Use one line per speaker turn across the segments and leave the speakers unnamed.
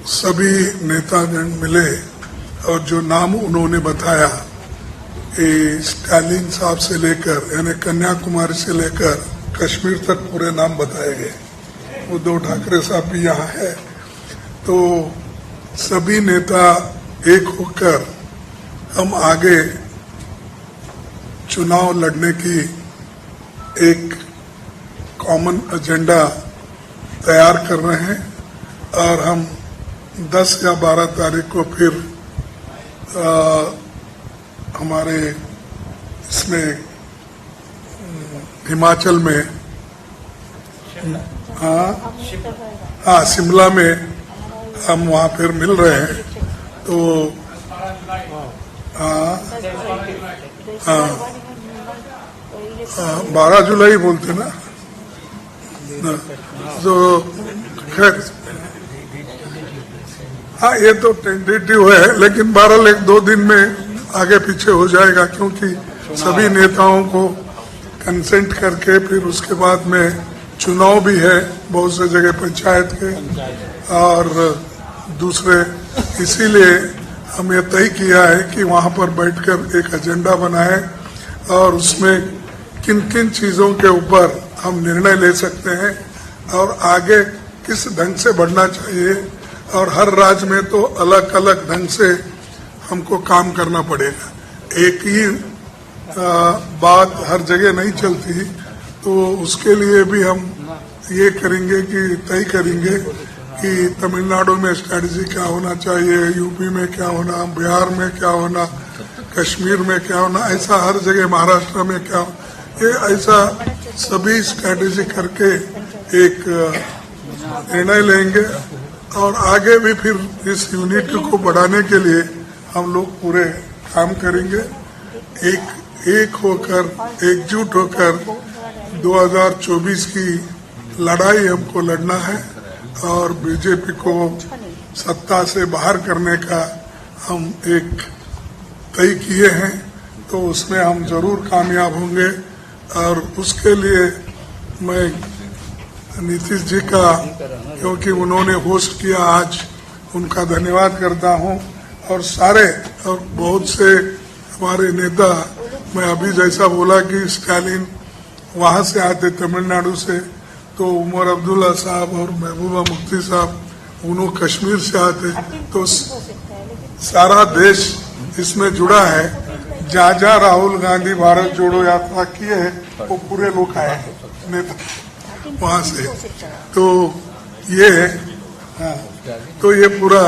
सभी नेतागण मिले और जो नाम उन्होंने बताया, स्टालिन साहब से लेकर यानी कन्याकुमारी से लेकर कश्मीर तक पूरे नाम बताए गए। उद्धव ठाकरे साहब भी यहाँ है। तो सभी नेता एक होकर हम आगे चुनाव लड़ने की एक कॉमन एजेंडा तैयार कर रहे हैं और हम 10 या 12 तारीख को फिर हमारे इसमें हिमाचल में शिमला में हम वहाँ फिर मिल रहे हैं। तो 12 जुलाई बोलते ना, तो खैर हाँ ये तो टेंटेटिव है, लेकिन 12 एक 2 दिन में आगे पीछे हो जाएगा, क्योंकि सभी नेताओं को कंसेंट करके फिर उसके बाद में चुनाव भी है बहुत से जगह पंचायत के और दूसरे। इसीलिए हम ये तय किया है कि वहाँ पर बैठकर एक एजेंडा बनाए और उसमें किन किन चीज़ों के ऊपर हम निर्णय ले सकते हैं और आगे किस ढंग से बढ़ना चाहिए। और हर राज्य में तो अलग अलग ढंग से हमको काम करना पड़ेगा, एक ही बात हर जगह नहीं चलती। तो उसके लिए भी हम ये करेंगे कि तय करेंगे कि तमिलनाडु में स्ट्रेटजी क्या होना चाहिए, यूपी में क्या होना, बिहार में क्या होना, कश्मीर में क्या होना, ऐसा हर जगह, महाराष्ट्र में क्या होना, ये ऐसा सभी स्ट्रेटजी करके एक निर्णय लेंगे और आगे भी फिर इस यूनिटी को बढ़ाने के लिए हम लोग पूरे काम करेंगे। एक होकर, एकजुट होकर 2024 की लड़ाई हमको लड़ना है और बीजेपी को सत्ता से बाहर करने का हम एक तय किए हैं। तो उसमें हम जरूर कामयाब होंगे और उसके लिए मैं नीतीश जी का, क्योंकि उन्होंने होस्ट किया आज, उनका धन्यवाद करता हूं। और सारे और बहुत से हमारे नेता, मैं अभी जैसा बोला कि स्टालिन वहां से आते तमिलनाडु से, तो उमर अब्दुल्ला साहब और महबूबा मुफ्ती साहब उन्होंने कश्मीर से आते, तो सारा देश इसमें जुड़ा है। जहाँ राहुल गांधी भारत जोड़ो यात्रा किए है वो पूरे लोग आए हैं नेता वहां से। तो ये तो ये पूरा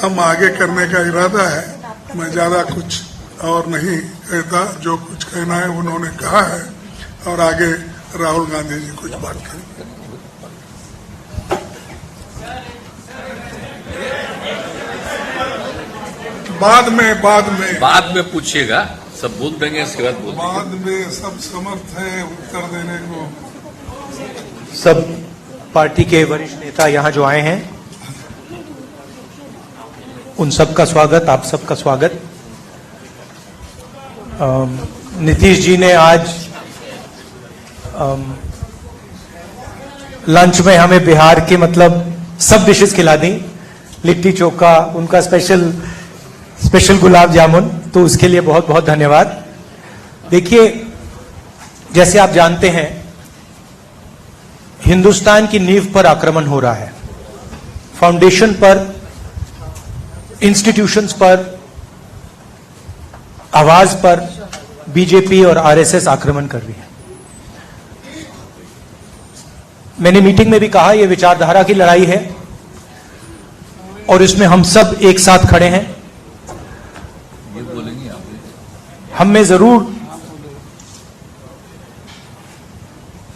हम आगे करने का इरादा है। मैं ज्यादा कुछ और नहीं कहता, जो कुछ कहना है उन्होंने कहा है और आगे राहुल गांधी जी कुछ बात करेंगे। बाद में
पूछिएगा, सब बोल देंगे, इसके
बाद में सब समर्थ है उत्तर देने को।
सब पार्टी के वरिष्ठ नेता यहाँ जो आए हैं, उन सबका स्वागत, आप सबका स्वागत। नीतीश जी ने आज लंच में हमें बिहार के मतलब सब डिशेस खिला दी, लिट्टी चोखा, उनका स्पेशल गुलाब जामुन, तो उसके लिए बहुत बहुत धन्यवाद। देखिए, जैसे आप जानते हैं, हिंदुस्तान की नींव पर आक्रमण हो रहा है, फाउंडेशन पर, इंस्टीट्यूशंस पर, आवाज पर बीजेपी और आरएसएस आक्रमण कर रही है। मैंने मीटिंग में भी कहा, यह विचारधारा की लड़ाई है और इसमें हम सब एक साथ खड़े हैं। हम में जरूर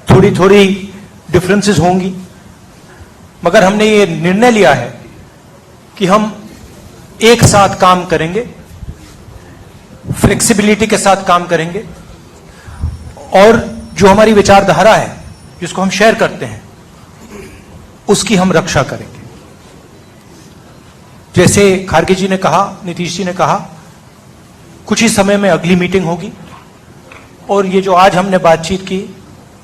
थोड़ी थोड़ी डिफरेंसेस होंगी, मगर हमने ये निर्णय लिया है कि हम एक साथ काम करेंगे, फ्लेक्सिबिलिटी के साथ काम करेंगे और जो हमारी विचारधारा है, जिसको हम शेयर करते हैं, उसकी हम रक्षा करेंगे। जैसे खारगे जी ने कहा, नीतीश जी ने कहा, कुछ ही समय में अगली मीटिंग होगी और ये जो आज हमने बातचीत की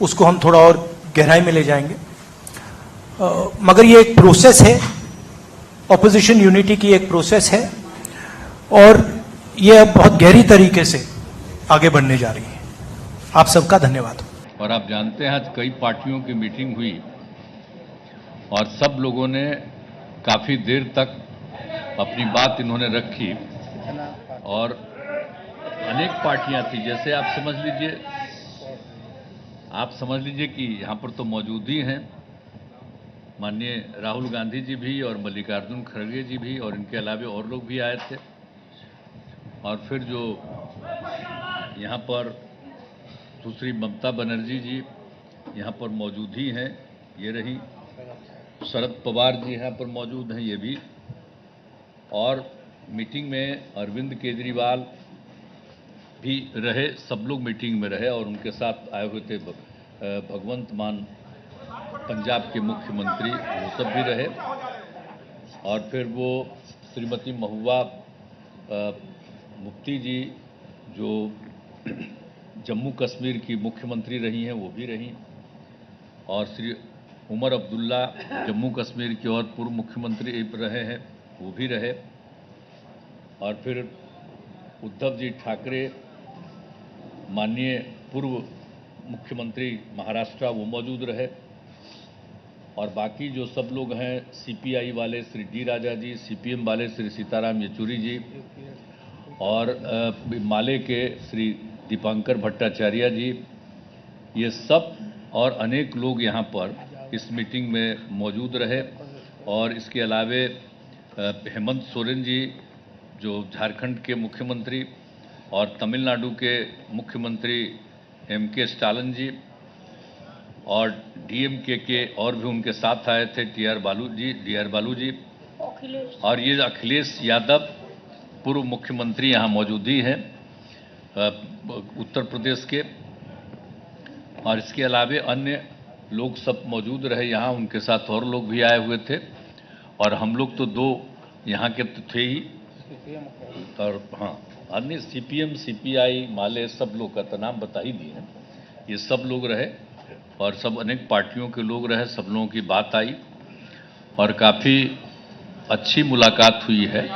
उसको हम थोड़ा और गहराई में ले जाएंगे। मगर ये एक प्रोसेस है ऑपोजिशन यूनिटी की एक प्रोसेस है और ये अब बहुत गहरी तरीके से आगे बढ़ने जा रही है। आप सबका धन्यवाद।
और आप जानते हैं आज कई पार्टियों की मीटिंग हुई और सब लोगों ने काफ़ी देर तक अपनी बात इन्होंने रखी और अनेक पार्टियां थी। जैसे आप समझ लीजिए कि यहाँ पर तो मौजूद ही हैं माननीय राहुल गांधी जी भी और मल्लिकार्जुन खड़गे जी भी और इनके अलावा और लोग भी आए थे। और फिर जो यहाँ पर दूसरी ममता बनर्जी जी यहाँ पर मौजूद ही हैं, ये रही। शरद पवार जी यहाँ पर मौजूद हैं, ये भी। और मीटिंग में अरविंद केजरीवाल भी रहे, सब लोग मीटिंग में रहे और उनके साथ आए हुए थे भगवंत मान पंजाब के मुख्यमंत्री, वो सब भी रहे। और फिर वो श्रीमती महुआ मुफ्ती जी जो जम्मू कश्मीर की मुख्यमंत्री रही हैं, वो भी रहीं। और श्री उमर अब्दुल्ला जम्मू कश्मीर के और पूर्व मुख्यमंत्री रहे हैं, वो भी रहे। और फिर उद्धव जी ठाकरे माननीय पूर्व मुख्यमंत्री महाराष्ट्र, वो मौजूद रहे। और बाकी जो सब लोग हैं, सीपीआई वाले श्री डी राजा जी, सीपीएम वाले श्री सीताराम येचुरी जी और माले के श्री दीपांकर भट्टाचार्य जी, ये सब और अनेक लोग यहाँ पर इस मीटिंग में मौजूद रहे। और इसके अलावे हेमंत सोरेन जी जो झारखंड के मुख्यमंत्री और तमिलनाडु के मुख्यमंत्री एमके स्टालिन जी और डीएमके के और भी उनके साथ आए थे डी आर बालू जी और ये अखिलेश यादव पूर्व मुख्यमंत्री यहाँ मौजूद ही हैं उत्तर प्रदेश के। और इसके अलावे अन्य लोग सब मौजूद रहे यहाँ, उनके साथ और लोग भी आए हुए थे। और हम लोग तो दो यहाँ के तो थे ही, और हाँ अन्य सीपीएम सीपीआई माले सब लोग का तो नाम बता ही दिए हैं। ये सब लोग रहे और सब अनेक पार्टियों के लोग रहे, सब लोगों की बात आई और काफ़ी अच्छी मुलाकात हुई है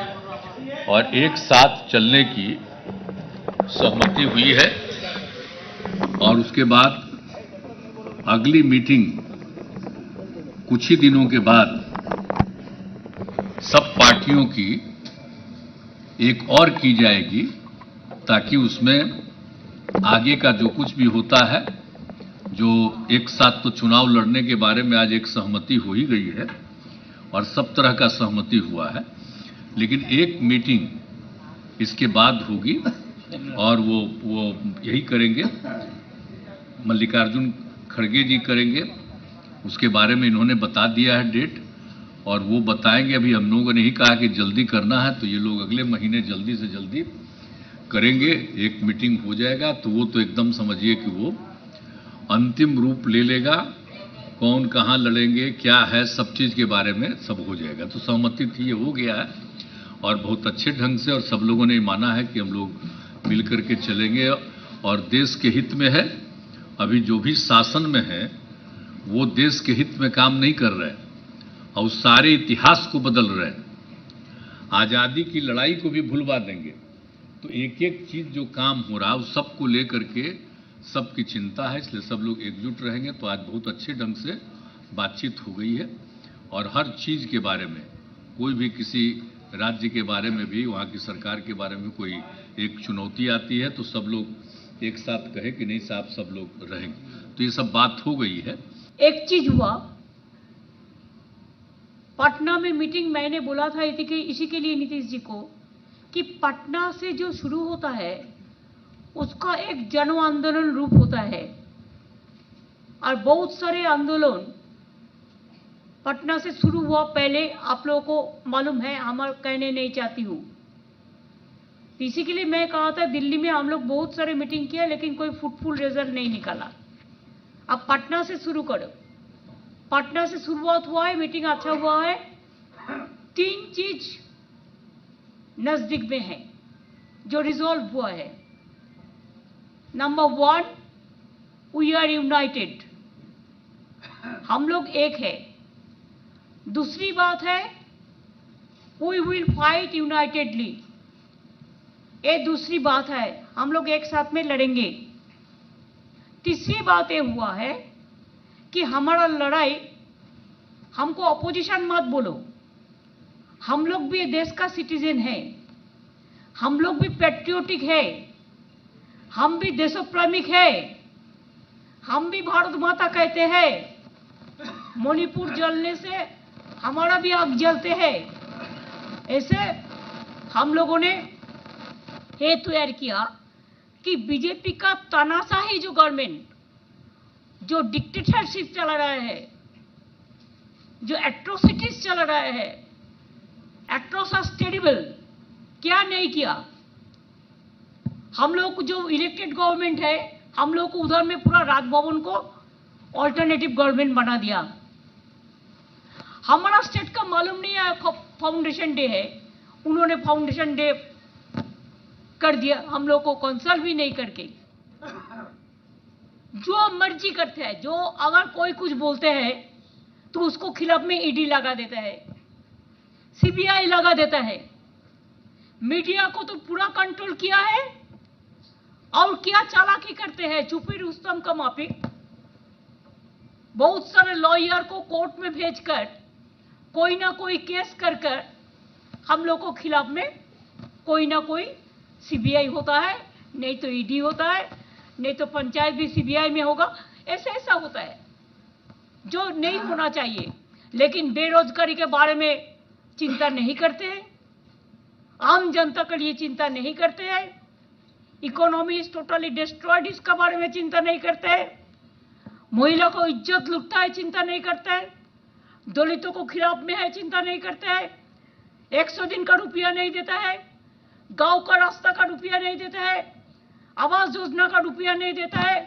और एक साथ चलने की सहमति हुई है। और उसके बाद अगली मीटिंग कुछ ही दिनों के बाद सब पार्टियों की एक और की जाएगी ताकि उसमें आगे का जो कुछ भी होता है, जो एक साथ तो चुनाव लड़ने के बारे में आज एक सहमति हो ही गई है और सब तरह का सहमति हुआ है, लेकिन एक मीटिंग इसके बाद होगी और वो यही करेंगे, मल्लिकार्जुन खड़गे जी करेंगे। उसके बारे में इन्होंने बता दिया है डेट और वो बताएंगे। अभी हम लोगों ने ही कहा कि जल्दी करना है तो ये लोग अगले महीने जल्दी से जल्दी करेंगे, एक मीटिंग हो जाएगा। तो वो तो एकदम समझिए कि वो अंतिम रूप ले लेगा, कौन कहाँ लड़ेंगे क्या है सब चीज़ के बारे में सब हो जाएगा। तो सहमति थी, ये हो गया है और बहुत अच्छे ढंग से और सब लोगों ने माना है कि हम लोग मिल करके चलेंगे और देश के हित में है। अभी जो भी शासन में है वो देश के हित में काम नहीं कर रहे और सारे इतिहास को बदल रहे हैं, आज़ादी की लड़ाई को भी भुलवा देंगे। तो एक एक चीज़ जो काम हो रहा है उस सबको लेकर के सबकी चिंता है, इसलिए सब लोग एकजुट रहेंगे। तो आज बहुत अच्छे ढंग से बातचीत हो गई है और हर चीज़ के बारे में, कोई भी किसी राज्य के बारे में भी, वहाँ की सरकार के बारे में कोई एक चुनौती आती है तो सब लोग एक साथ कहे कि नहीं साहब सब लोग रहेंगे। तो ये सब बात हो गई है।
एक चीज हुआ, पटना में मीटिंग मैंने बोला था इसी के लिए नीतीश जी को कि पटना से जो शुरू होता है उसका एक जन आंदोलन रूप होता है और बहुत सारे आंदोलन पटना से शुरू हुआ। पहले आप लोगों को मालूम है, हम कहने नहीं चाहती हूँ। इसी के लिए मैं कहा था दिल्ली में हम लोग बहुत सारे मीटिंग किया लेकिन कोई फ्रूटफुल रिजल्ट नहीं निकाला। अब पटना से शुरू करो, पटना से शुरुआत हुआ है, मीटिंग अच्छा हुआ है। 3 चीज नजदीक में है जो रिजॉल्व हुआ है। नंबर 1, वी आर यूनाइटेड, हम लोग एक है। दूसरी बात है वी विल फाइट यूनाइटेडली। ये दूसरी बात है, हम लोग एक साथ में लड़ेंगे। तीसरी बात ये हुआ है कि हमारा लड़ाई, हमको अपोजिशन मत बोलो, हम लोग भी देश का सिटीजन है, हम लोग भी पैट्रियोटिक है, हम भी देशप्रेमिक है, हम भी भारत माता कहते हैं। मणिपुर जलने से हमारा भी आग जलते हैं। ऐसे हम लोगों ने ये तैयार किया कि बीजेपी का तानाशाही जो गवर्नमेंट, जो डिक्टेटरशिप चला रहा है, जो एट्रोसिटीज चला रहा है, एट्रोसस टेरिबल, क्या नहीं किया। हम लोग जो इलेक्टेड गवर्नमेंट है, हम लोग को उधर में पूरा राजभवन को ऑल्टरनेटिव गवर्नमेंट बना दिया। हमारा स्टेट का मालूम नहीं है फाउंडेशन डे है, उन्होंने फाउंडेशन डे कर दिया, हम लोग को कंसल्ट भी नहीं करके। जो मर्जी करते हैं, जो अगर कोई कुछ बोलते हैं तो उसको खिलाफ में ईडी लगा देता है, सीबीआई लगा देता है। मीडिया को तो पूरा कंट्रोल किया है। और क्या चालाकी करते हैं, चुपी रुस्तम का माफिक बहुत सारे लॉयर को कोर्ट में भेजकर कोई ना कोई केस कर हम लोग को खिलाफ में कोई ना कोई सीबीआई होता है, नहीं तो ईडी होता है, नहीं तो पंचायत भी सीबीआई में होगा। ऐसा होता है जो नहीं होना चाहिए। लेकिन बेरोजगारी के बारे में चिंता नहीं करते हैं, आम जनता के लिए चिंता नहीं करते हैं, इकोनॉमी इज टोटली डिस्ट्रॉयड इसका बारे में चिंता नहीं करते हैं, महिला को इज्जत लुटता है चिंता नहीं करते हैं, दलितों को खिलाफ में है चिंता नहीं करते हैं, 100 दिन का रुपया नहीं देता है, गांव का रास्ता का रुपया नहीं देता है, आवास योजना का रुपया नहीं देता है,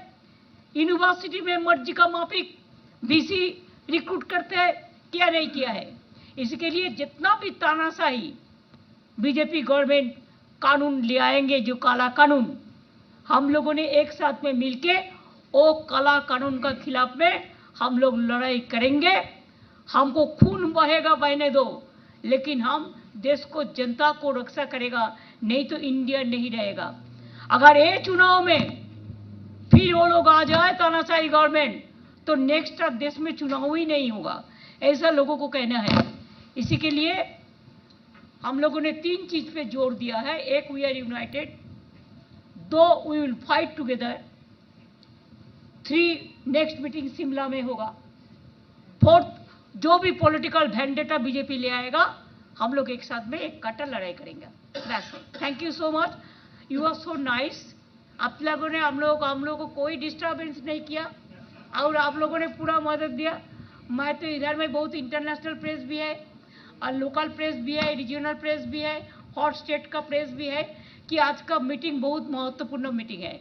यूनिवर्सिटी में मर्जी का माफिक बीसी रिक्रूट करते हैं, क्या नहीं किया है। इसके लिए जितना भी तानाशाही बीजेपी गवर्नमेंट कानून ले आएंगे, जो काला कानून, हम लोगों ने एक साथ में मिलके वो काला कानून का खिलाफ में हम लोग लड़ाई करेंगे। हमको खून बहेगा बहने दो, लेकिन हम देश को, जनता को रक्षा करेगा, नहीं तो इंडिया नहीं रहेगा। अगर ये चुनाव में फिर वो लोग आ जाए तानाशाही गवर्नमेंट, तो नेक्स्ट देश में चुनाव ही नहीं होगा, ऐसा लोगों को कहना है। इसी के लिए हम लोगों ने 3 चीज पे जोर दिया है। एक, we are united, 2, we will fight together, 3, next meeting Shimla में होगा, 4, जो भी पॉलिटिकल वेंडेटा बीजेपी ले आएगा, हम लोग एक साथ में एक कट्टा लड़ाई करेंगे। Thank you so much, you are so nice. आप लोगों ने हम लोगों को कोई डिस्टर्बेंस नहीं किया और आप लोगों ने पूरा मदद दिया। मैं तो इधर में बहुत इंटरनेशनल प्रेस भी है और लोकल प्रेस भी है, रीजनल प्रेस भी है, हॉट स्टेट का प्रेस भी है कि आज का मीटिंग बहुत महत्वपूर्ण मीटिंग है।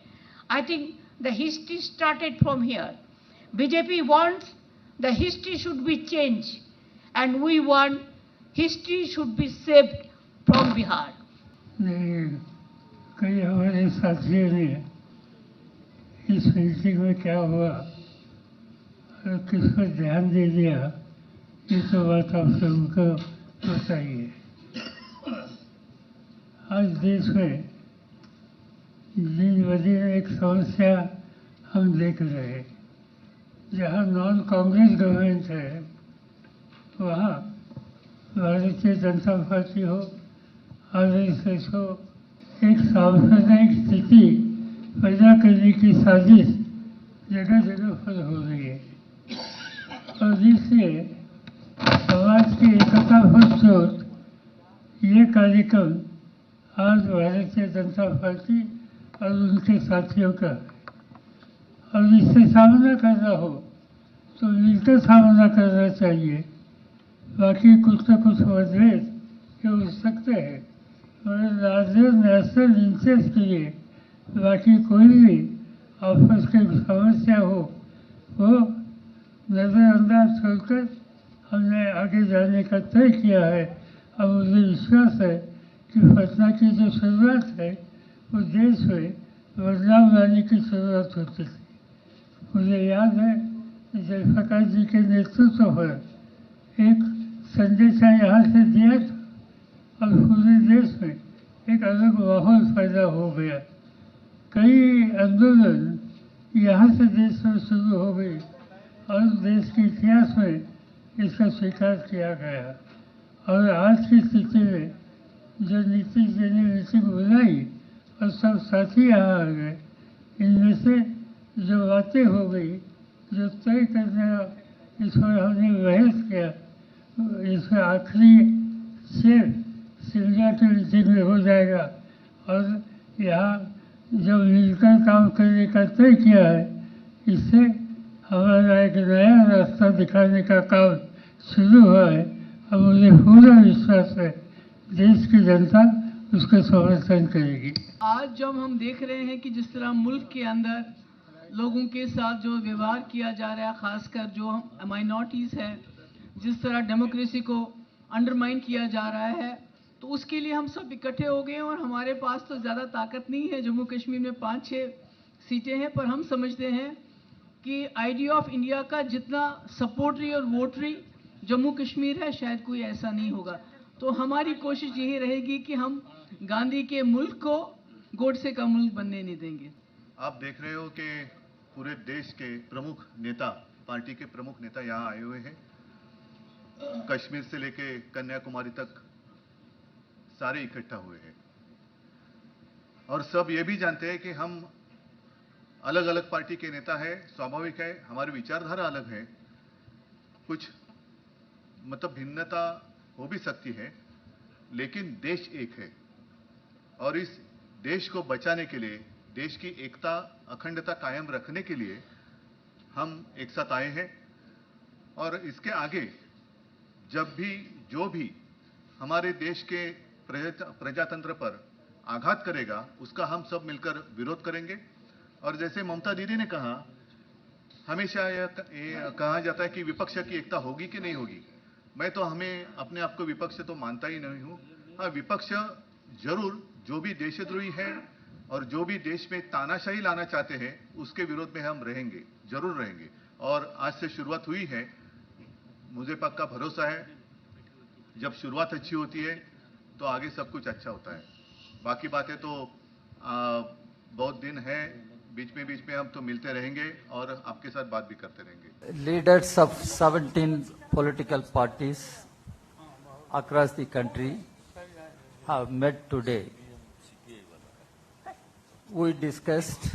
I think the history started from here. BJP wants the history should be change and we want history should be saved from Bihar.
कई हमारे साथियों ने इस मीटिंग में क्या हुआ और किस पर ध्यान दे दिया, ये तो बात आप सबको बताइए। आज देश में दिन ब दिन एक समस्या हम देख रहे हैं। जहाँ नॉन कांग्रेस गवर्नमेंट है, वहाँ भारतीय जनता पार्टी हो, आरएसएस हो, एक सांप्रदायिक स्थिति पैदा करने की साजिश जगह जगह पर हो रही है और इससे समाज की एकता फुर्सत ये कार्यक्रम आज भारतीय जनता पार्टी और उनके साथियों का है। और इससे सामना करना हो तो मिलकर सामना करना चाहिए। बाकी कुछ न कुछ मतभेद ये हो सकते हैं और लार्जर नेशनल इंटरेस्ट के लिए बाकी कोई भी आपस की समस्या हो वो नज़रअंदाज छोड़कर हमने आगे जाने का तय किया है। अब मुझे विश्वास है कि पटना की जो शुरुआत है वो देश में बदलाव लाने की शुरुआत होती थी। मुझे याद है कि जयप्रकाश जी के नेतृत्व पर एक संदेशा यहाँ से दिया था अब पूरे देश में एक अलग माहौल पैदा हो गया। कई आंदोलन यहाँ से देश में शुरू हो गई और देश के इतिहास में इसका स्वीकार किया गया। और आज की स्थिति में जो नीतीश जी ने मीटिंग बुलाई और सब साथी यहाँ आ गए, इनमें से जो बातें हो गई, जो तय करने इस पर हमने बहस किया, इसका आखिरी शेर शिमला की मीटिंग में हो जाएगा। और यहाँ जब मिलकर काम करने का तय किया है, इससे हमारा एक नया रास्ता दिखाने का काम शुरू हुआ है और मुझे पूरा विश्वास है देश की जनता उसका समर्थन करेगी।
आज जब हम देख रहे हैं कि जिस तरह मुल्क के अंदर लोगों के साथ जो व्यवहार किया जा रहा है, खासकर जो माइनॉरिटीज़ हैं, जिस तरह डेमोक्रेसी को अंडरमाइन किया जा रहा है, तो उसके लिए हम सब इकट्ठे हो गए हैं। और हमारे पास तो ज़्यादा ताकत नहीं है, जम्मू कश्मीर में 5-6 सीटें हैं, पर हम समझते हैं कि आइडिया ऑफ इंडिया का जितना सपोर्टरी और वोटरी जम्मू कश्मीर है, शायद कोई ऐसा नहीं होगा। तो हमारी कोशिश यही रहेगी कि हम गांधी के मुल्क को गोडसे का मुल्क बनने नहीं देंगे।
आप देख रहे हो कि पूरे देश के प्रमुख नेता, पार्टी के प्रमुख नेता यहाँ आए हुए हैं। कश्मीर से लेके कन्याकुमारी तक सारे इकट्ठा हुए हैं और सब ये भी जानते हैं कि हम अलग अलग पार्टी के नेता हैं। स्वाभाविक है, हमारी विचारधारा अलग है, कुछ मतलब भिन्नता हो भी सकती है, लेकिन देश एक है और इस देश को बचाने के लिए, देश की एकता अखंडता कायम रखने के लिए हम एक साथ आए हैं। और इसके आगे जब भी जो भी हमारे देश के प्रजातंत्र पर आघात करेगा, उसका हम सब मिलकर विरोध करेंगे। और जैसे ममता दीदी ने कहा, हमेशा यह कहा जाता है कि विपक्ष की एकता होगी कि नहीं होगी। मैं तो अपने आप को विपक्ष तो मानता ही नहीं हूं। हाँ, विपक्ष जरूर जो भी देशद्रोही है और जो भी देश में तानाशाही लाना चाहते हैं, उसके विरोध में हम रहेंगे, जरूर रहेंगे। और आज से शुरुआत हुई है, मुझे पक्का भरोसा है जब शुरुआत अच्छी होती है तो आगे सब कुछ अच्छा होता है। बाकी बातें तो बहुत दिन है, बीच में हम तो मिलते रहेंगे और आपके साथ बात भी करते रहेंगे।
Leaders of 17 political parties across the country have met today. We discussed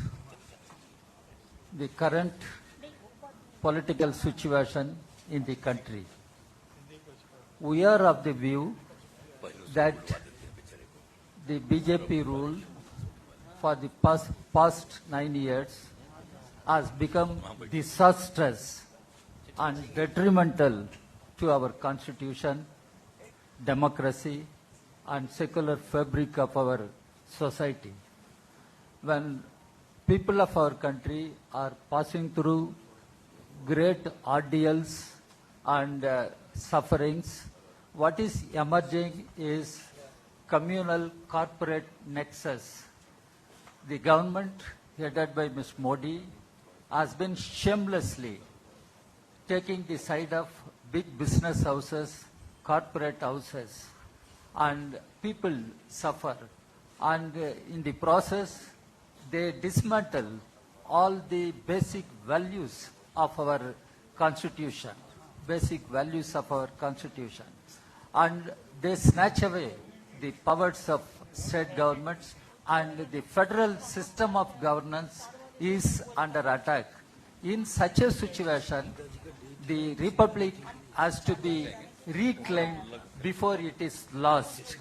the current political situation in the country. We are of the view that the BJP rule for the past 9 years has become disastrous and detrimental to our constitution, democracy, and secular fabric of our society. When people of our country are passing through great ordeals and sufferings, what is emerging is communal corporate nexus. The government headed by Ms. Modi has been shamelessly taking the side of big business houses, corporate houses, and people suffer. And in the process, they dismantle all the basic values of our constitution, and they snatch away the powers of state governments, and the federal system of governance is under attack. In such a situation, the republic has to be reclaimed before it is lost.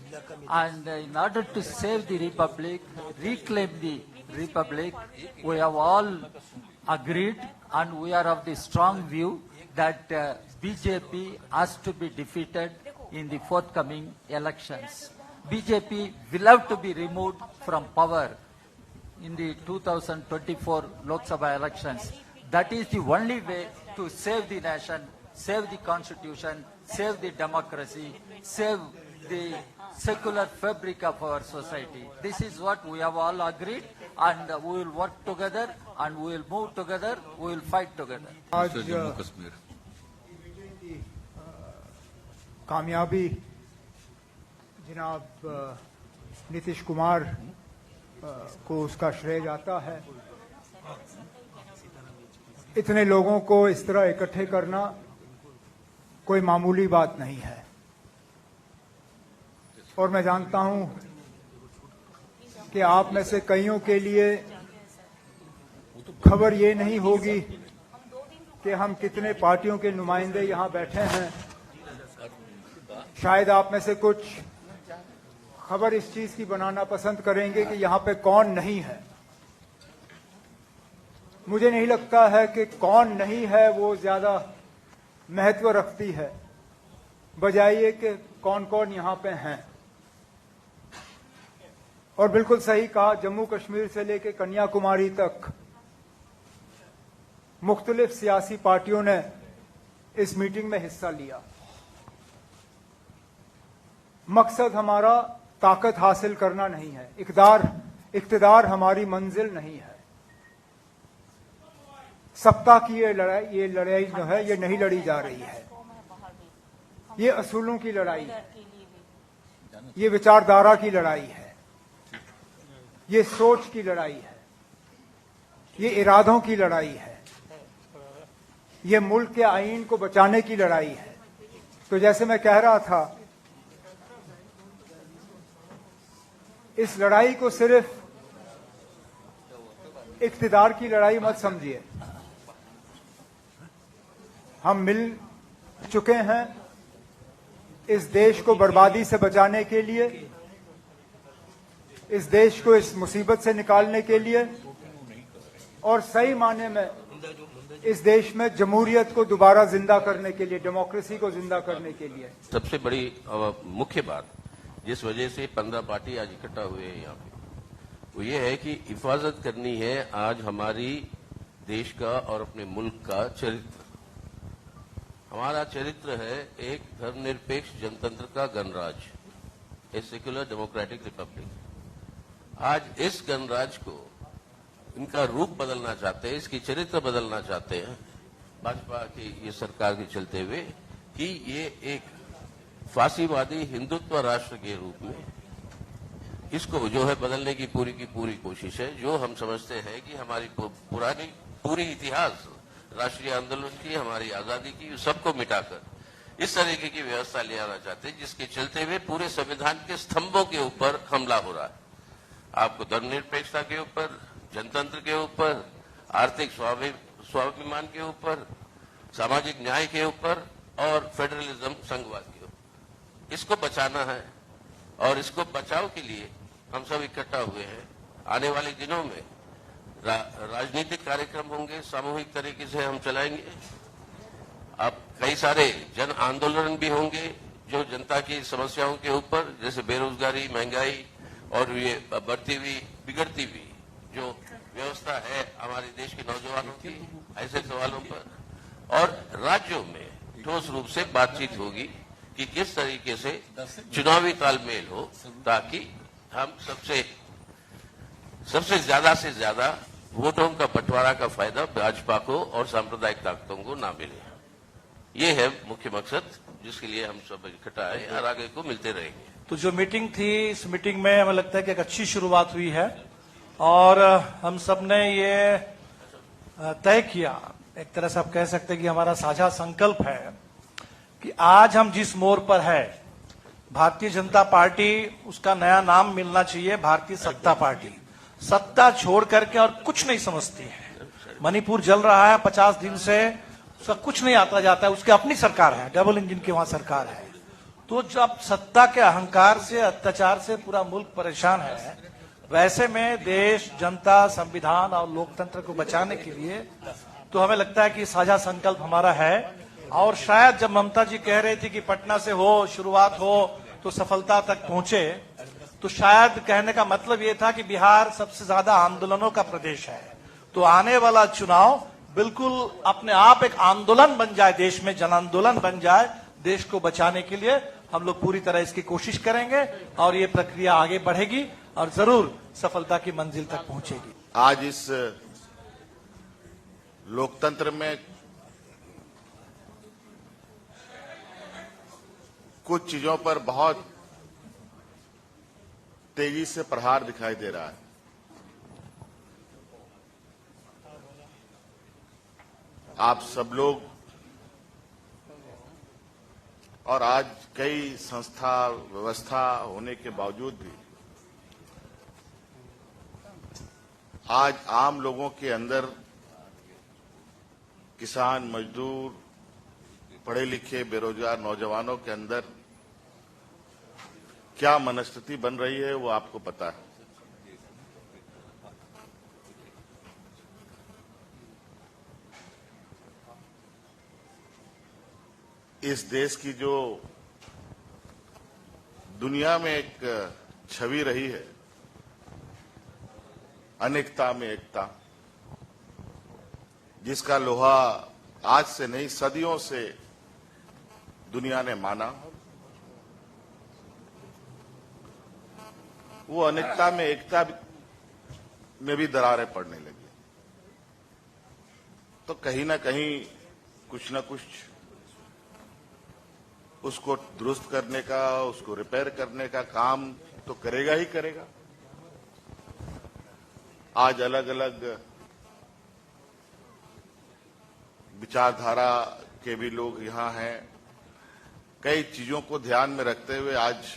And in order to save the republic, reclaim the republic, we have all agreed and we are of the strong view that BJP has to be defeated in the forthcoming elections. BJP will have to be removed from power in the 2024 Lok Sabha elections. That is the only way to save the nation, save the constitution, save the democracy, save the secular fabric of our society. This is what we have all agreed, and we will work together and we will move together, we will fight together.
आज
जम्मू कश्मीर
कामयाबी
जनाब नीतीश कुमार को उसका श्रेय जाता है। इतने लोगों को इस तरह इकट्ठे करना कोई मामूली बात नहीं है और मैं जानता हूं कि आप में से कईयों के लिए खबर ये नहीं होगी कि हम कितने पार्टियों के नुमाइंदे यहां बैठे हैं। शायद आप में से कुछ खबर इस चीज की बनाना पसंद करेंगे कि यहां पे कौन नहीं है। मुझे नहीं लगता है कि कौन नहीं है वो ज्यादा महत्व रखती है, बजाय ये कि कौन कौन यहां पे हैं। और बिल्कुल सही कहा, जम्मू कश्मीर से लेकर कन्याकुमारी तक मुख्तलिफ सियासी पार्टियों ने इस मीटिंग में हिस्सा लिया। मकसद हमारा ताकत हासिल करना नहीं है, इक़्तिदार हमारी मंजिल नहीं है। सत्ता की ये लड़ाई जो है ये नहीं लड़ी जा रही है। ये असूलों की लड़ाई है, ये विचारधारा की लड़ाई है, ये सोच की लड़ाई है, ये इरादों की लड़ाई है, ये मुल्क के आईन को बचाने की लड़ाई है। तो जैसे मैं कह रहा था, इस लड़ाई को सिर्फ इक़्तिदार की लड़ाई मत समझिए। हम मिल चुके हैं इस देश को बर्बादी से बचाने के लिए, इस देश को इस मुसीबत से निकालने के लिए और सही माने में इस देश में जमहूरियत को दोबारा जिंदा करने के लिए, डेमोक्रेसी को जिंदा करने के लिए।
सबसे बड़ी मुख्य बात जिस वजह से 15 पार्टी आज इकट्ठा हुए हैं यहाँ पे, वो ये है कि हिफाजत करनी है आज हमारी देश का और अपने मुल्क का चरित्र। हमारा चरित्र है एक धर्मनिरपेक्ष जनतंत्र का गणराज, ए सेक्युलर डेमोक्रेटिक रिपब्लिक। आज इस गणराज को इनका रूप बदलना चाहते हैं, इसकी चरित्र बदलना चाहते हैं भाजपा की ये सरकार के चलते हुए कि ये एक फांसीवादी हिंदुत्व राष्ट्र के रूप में इसको जो है बदलने की पूरी कोशिश है। जो हम समझते हैं कि हमारी पूरी इतिहास राष्ट्रीय आंदोलन की, हमारी आजादी की, सबको मिटाकर इस तरीके की व्यवस्था ले आना चाहते हैं जिसके चलते हुए पूरे संविधान के स्तंभों के ऊपर हमला हो रहा है। आपको धर्मनिरपेक्षता के ऊपर, जनतंत्र के ऊपर, आर्थिक स्वाभिमान के ऊपर, सामाजिक न्याय के ऊपर और फेडरलिज्म संघवाद के ऊपर, इसको बचाना है। और इसको बचाव के लिए हम सब इकट्ठा हुए हैं। आने वाले दिनों में राजनीतिक कार्यक्रम होंगे, सामूहिक तरीके से हम चलाएंगे। अब कई सारे जन आंदोलन भी होंगे जो जनता की समस्याओं के ऊपर, जैसे बेरोजगारी, महंगाई और ये बढ़ती हुई बिगड़ती हुई जो व्यवस्था है हमारे देश के नौजवानों की, ऐसे सवालों पर। और राज्यों में ठोस रूप से बातचीत होगी कि किस तरीके से चुनावी तालमेल हो ताकि हम सबसे ज्यादा से ज्यादा वोटों का बंटवारा का फायदा भाजपा को और सांप्रदायिक ताकतों को ना मिले। ये है मुख्य मकसद जिसके लिए हम सब इकट्ठा है और आगे को मिलते रहेंगे।
तो जो मीटिंग थी, इस मीटिंग में हमें लगता है कि एक अच्छी शुरुआत हुई है और हम सब ने ये तय किया, एक तरह से आप कह सकते हैं कि हमारा साझा संकल्प है कि आज हम जिस मोड़ पर है, भारतीय जनता पार्टी, उसका नया नाम मिलना चाहिए भारतीय सत्ता पार्टी। सत्ता छोड़ करके और कुछ नहीं समझती है। मणिपुर जल रहा है 50 दिन से, उसका कुछ नहीं आता जाता है, उसकी अपनी सरकार है, डबल इंजन की वहां सरकार है। तो जब सत्ता के अहंकार से, अत्याचार से पूरा मुल्क परेशान है, वैसे में देश, जनता, संविधान और लोकतंत्र को बचाने के लिए तो हमें लगता है कि साझा संकल्प हमारा है। और शायद जब ममता जी कह रही थी कि पटना से हो, शुरुआत हो तो सफलता तक पहुंचे, तो शायद कहने का मतलब ये था कि बिहार सबसे ज्यादा आंदोलनों का प्रदेश है। तो आने वाला चुनाव बिल्कुल अपने आप एक आंदोलन बन जाए, देश में जन आंदोलन बन जाए। देश को बचाने के लिए हम लोग पूरी तरह इसकी कोशिश करेंगे और ये प्रक्रिया आगे बढ़ेगी और जरूर सफलता की मंजिल तक पहुंचेगी।
आज इस लोकतंत्र में कुछ चीजों पर बहुत तेजी से प्रहार दिखाई दे रहा है। आप सब लोग और आज कई संस्था व्यवस्था होने के बावजूद भी आज आम लोगों के अंदर, किसान, मजदूर, पढ़े लिखे बेरोजगार नौजवानों के अंदर क्या मनस्थिति बन रही है वो आपको पता है। इस देश की जो दुनिया में एक छवि रही है, अनेकता में एकता, जिसका लोहा आज से नहीं सदियों से दुनिया ने माना, वो अनेकता में एकता में भी दरारें पड़ने लगी। तो कहीं ना कहीं कुछ न कुछ उसको दुरुस्त करने का, उसको रिपेयर करने का काम तो करेगा ही करेगा। आज अलग अलग विचारधारा के भी लोग यहां हैं। कई चीजों को ध्यान में रखते हुए आज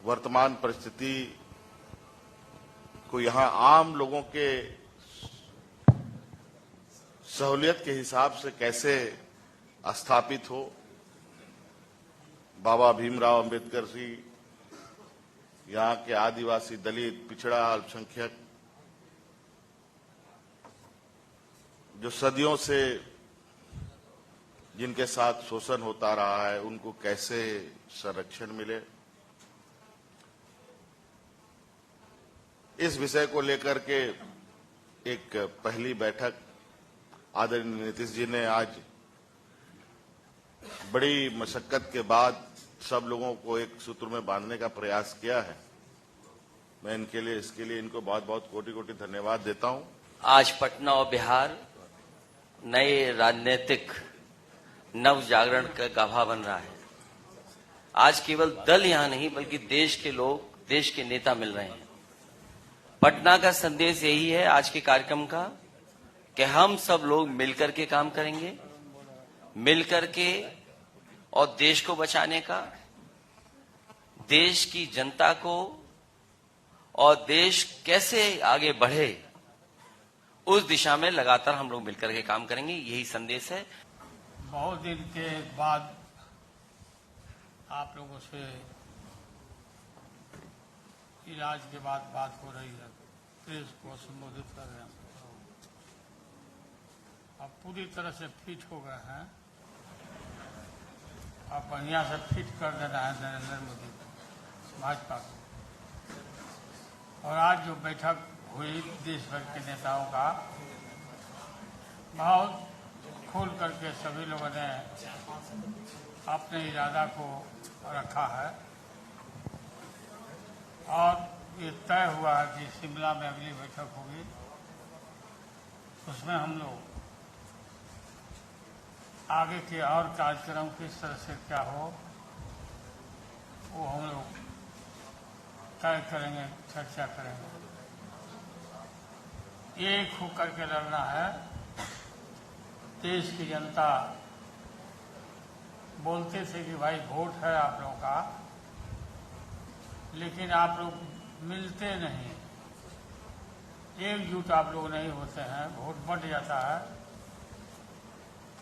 वर्तमान परिस्थिति को यहां आम लोगों के सहूलियत के हिसाब से कैसे स्थापित हो, बाबा भीमराव अंबेडकर जी, यहाँ के आदिवासी, दलित, पिछड़ा, अल्पसंख्यक जो सदियों से जिनके साथ शोषण होता रहा है, उनको कैसे संरक्षण मिले, इस विषय को लेकर के एक पहली बैठक आदरणीय नीतीश जी ने आज बड़ी मशक्कत के बाद सब लोगों को एक सूत्र में बांधने का प्रयास किया है। मैं इसके लिए इनको बहुत बहुत कोटि कोटि धन्यवाद देता हूं।
आज पटना और बिहार नए राजनीतिक नव जागरण का गवाह बन रहा है। आज केवल दल यहां नहीं बल्कि देश के लोग, देश के नेता मिल रहे हैं। पटना का संदेश यही है आज के कार्यक्रम का कि हम सब लोग मिलकर के काम करेंगे, मिलकर के, और देश को बचाने का, देश की जनता को और देश कैसे आगे बढ़े उस दिशा में लगातार हम लोग मिलकर के काम करेंगे। यही संदेश है।
बहुत दिन के बाद आप लोगों से इलाज के बाद बात हो रही है, प्रेस को संबोधित कर रहे हैं। अब पूरी तरह से फिट हो गए हैं। अब बढ़िया से फिट कर देना है नरेंद्र मोदी को, भाजपा को। और आज जो बैठक हुई देश भर के नेताओं का, बहुत खोल करके सभी लोगों ने अपने इरादा को रखा है और ये तय हुआ है कि शिमला में अगली बैठक होगी, उसमें हम लोग आगे के और कार्यक्रम किस तरह से क्या हो वो हम लोग तय करेंगे, चर्चा करेंगे। एक होकर के लड़ना है। देश की जनता बोलते थे कि भाई वोट है आप लोगों का, लेकिन आप लोग मिलते नहीं, एकजुट आप लोग नहीं होते हैं, वोट बढ़ जाता है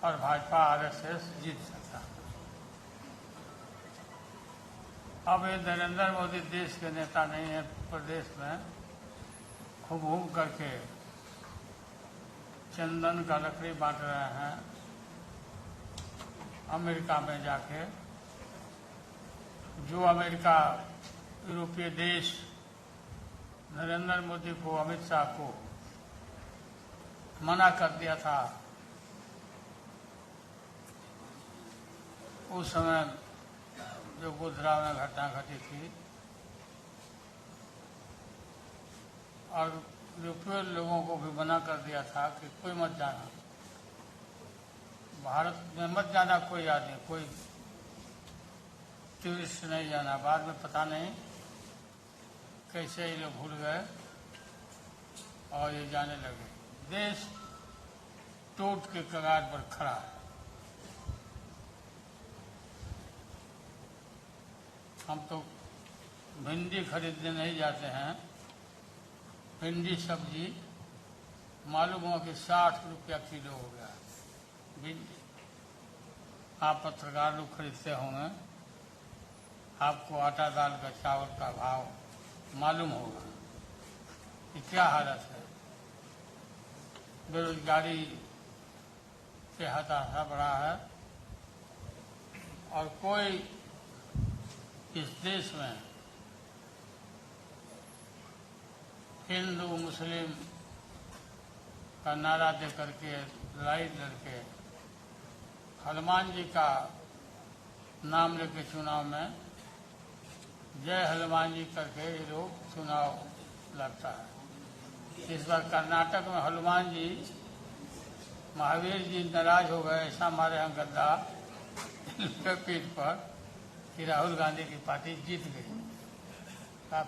और भाजपा आरएसएस जीत सकता है। अब ये नरेंद्र मोदी देश के नेता नहीं है, प्रदेश में खूब घूम करके चंदन का लकड़ी बांट रहे हैं। अमेरिका में जाके जो अमेरिका, यूरोपीय देश नरेंद्र मोदी को, अमित शाह को मना कर दिया था, उस समय जो गुजरात में घटना घटी थी, और यूरोपीय लोगों को भी मना कर दिया था कि कोई मत जाना, भारत में मत जाना कोई आदमी, कोई टूरिस्ट नहीं जाना। बाद में पता नहीं कैसे ये लोग भूल गए और ये जाने लगे। देश टूट के कगार पर खड़ा है। हम तो भिंडी खरीदने नहीं जाते हैं। भिंडी सब्जी मालूम हुआ कि 60 रुपया किलो हो गया भिंडी। आप पत्रकार लोग खरीदते होंगे, आपको आटा दाल का चावल का भाव मालूम होगा कि क्या हालत है। बेरोजगारी के हताशा बढ़ा है और कोई इस देश में हिंदू मुस्लिम का नारा दे करके लड़ाई लड़के हनुमान जी का नाम लेके चुनाव में जय हनुमान जी करके ये लोग चुनाव लड़ता है। इस बार कर्नाटक में हनुमान जी महावीर जी नाराज हो गए, ऐसा मारे हैं गद्दा पीठ पर कि राहुल गांधी की पार्टी जीत गई। काफी